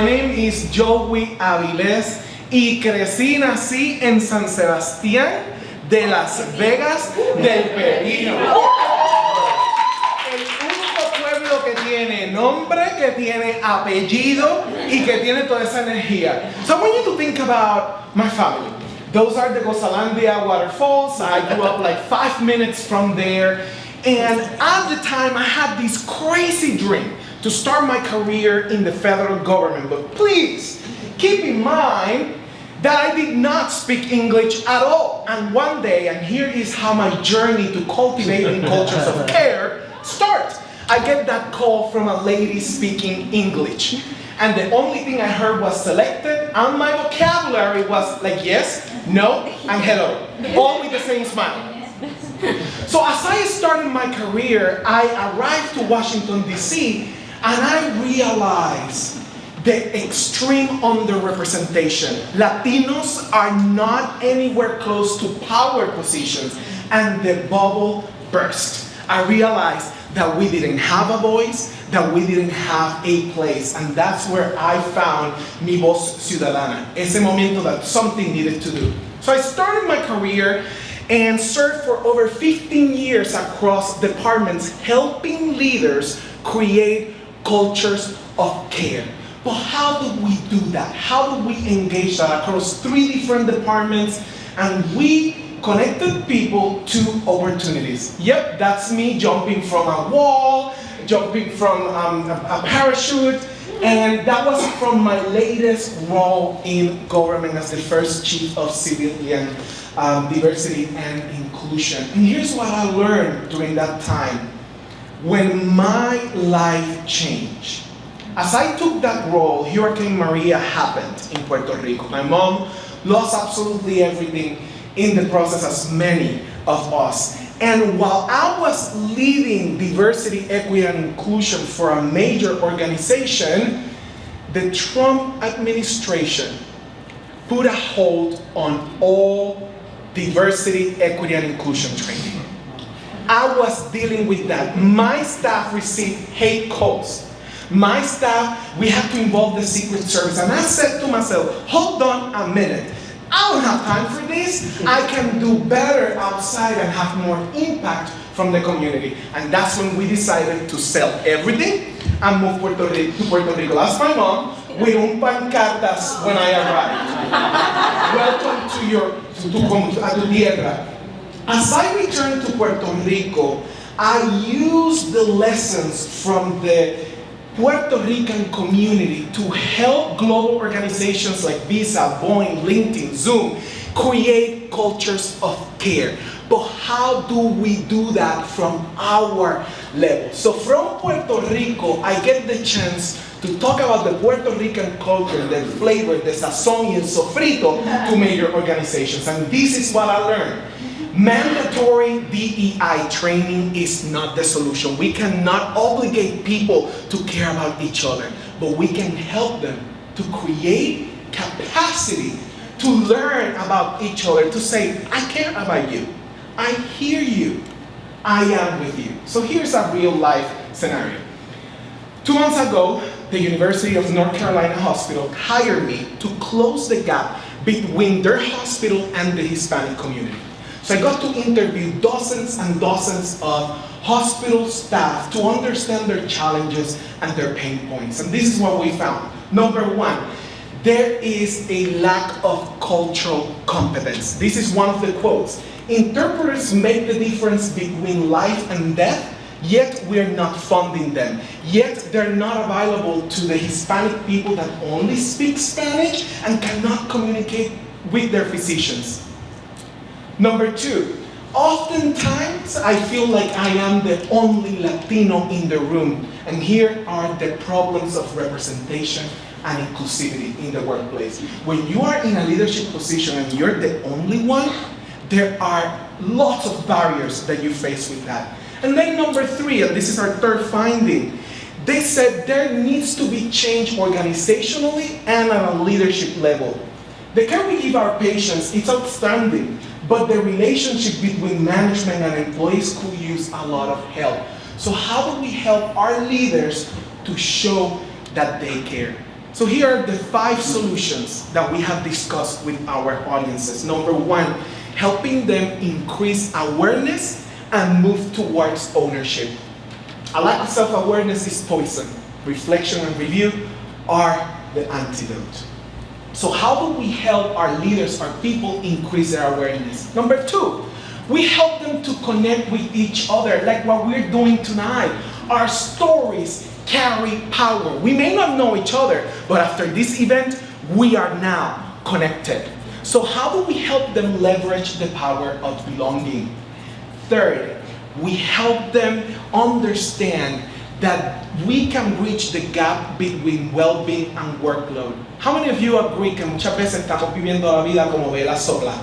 name is Joey Aviles y crecí, nací en San Sebastián de Las Vegas del Pepino. El único pueblo que tiene nombre, que tiene apellido y que tiene toda esa energía. So I want you to think about my family. Those are the Gozalandia waterfalls. I grew up like 5 minutes from there. And at the time, I had this crazy dream to start my career in the federal government. But please, keep in mind that I did not speak English at all. And one day, and here is how my journey to cultivating cultures of care starts. I get that call from a lady speaking English. And the only thing I heard was selected, and my vocabulary was like yes, no, and hello. All with the same smile. So as I started my career, I arrived to Washington, D.C., and I realized the extreme underrepresentation. Latinos are not anywhere close to power positions, and the bubble burst. I realized that we didn't have a voice, that we didn't have a place, and that's where I found mi voz ciudadana, ese momento that something needed to do. So I started my career and served for over 15 years across departments, helping leaders create cultures of care. But how do we do that? How do we engage that across 3 different departments? And we connected people to opportunities. Yep, that's me jumping from a wall, jumping from a parachute, and that was from my latest role in government as the first chief of civilian diversity and inclusion. And here's what I learned during that time. When my life changed, as I took that role, Hurricane Maria happened in Puerto Rico. My mom lost absolutely everything in the process, as many of us. And while I was leading diversity, equity, and inclusion for a major organization, the Trump administration put a hold on all diversity, equity, and inclusion training. I was dealing with that. My staff received hate calls. My staff, we had to involve the Secret Service. And I said to myself, hold on a minute. I don't have time for this. I can do better outside and have more impact from the community. And that's when we decided to sell everything and move to Puerto Rico. That's my mom with un pancartas when I arrived. Welcome to tu tierra. As I returned to Puerto Rico, I used the lessons from the Puerto Rican community to help global organizations like Visa, Boeing, LinkedIn, Zoom create cultures of care. But how do we do that from our level? So from Puerto Rico, I get the chance to talk about the Puerto Rican culture, the flavor, the sazón y el sofrito to major organizations. And this is what I learned. Mandatory DEI training is not the solution. We cannot obligate people to care about each other, but we can help them to create capacity to learn about each other, to say, I care about you, I hear you, I am with you. So here's a real life scenario. 2 months ago, the University of North Carolina Hospital hired me to close the gap between their hospital and the Hispanic community. So I got to interview dozens and dozens of hospital staff to understand their challenges and their pain points. And this is what we found. Number 1, there is a lack of cultural competence. This is one of the quotes. Interpreters make the difference between life and death, yet we're not funding them. Yet they're not available to the Hispanic people that only speak Spanish and cannot communicate with their physicians. Number 2, oftentimes I feel like I am the only Latino in the room. And here are the problems of representation and inclusivity in the workplace. When you are in a leadership position and you're the only one, there are lots of barriers that you face with that. And then number 3, and this is our third finding, they said there needs to be change organizationally and at a leadership level. The care we give our patients, it's outstanding, but the relationship between management and employees could use a lot of help. So how do we help our leaders to show that they care? So here are the 5 solutions that we have discussed with our audiences. Number 1, helping them increase awareness and move towards ownership. A lack of self-awareness is poison. Reflection and review are the antidote. So how do we help our leaders, our people, increase their awareness? Number 2, we help them to connect with each other, like what we're doing tonight. Our stories carry power. We may not know each other, but after this event, we are now connected. So how do we help them leverage the power of belonging? Third, we help them understand that we can bridge the gap between well-being and workload. How many of you agree que muchas veces estamos viviendo la vida como velas solas?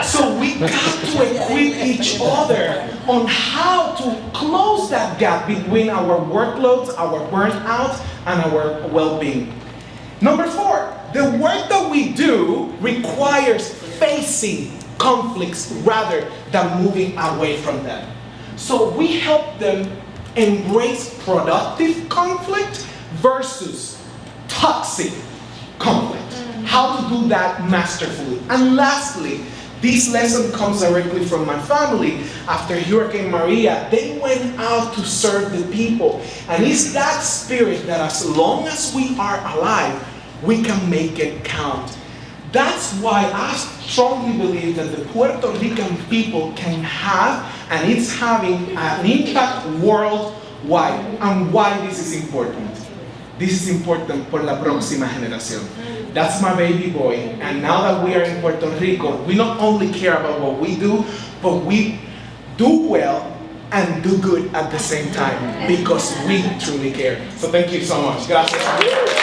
So we got to equip each other on how to close that gap between our workloads, our burnout, and our well-being. Number 4, the work that we do requires facing conflicts rather than moving away from them. So we help them embrace productive conflict versus toxic conflict. How to do that masterfully. And lastly, this lesson comes directly from my family. After Hurricane Maria, they went out to serve the people. And it's that spirit that as long as we are alive, we can make it count. That's why I strongly believe that the Puerto Rican people can have, and it's having, an impact worldwide. And why this is important. This is important por la próxima generación. That's my baby boy. And now that we are in Puerto Rico, we not only care about what we do, but we do well and do good at the same time because we truly care. So thank you so much. Gracias.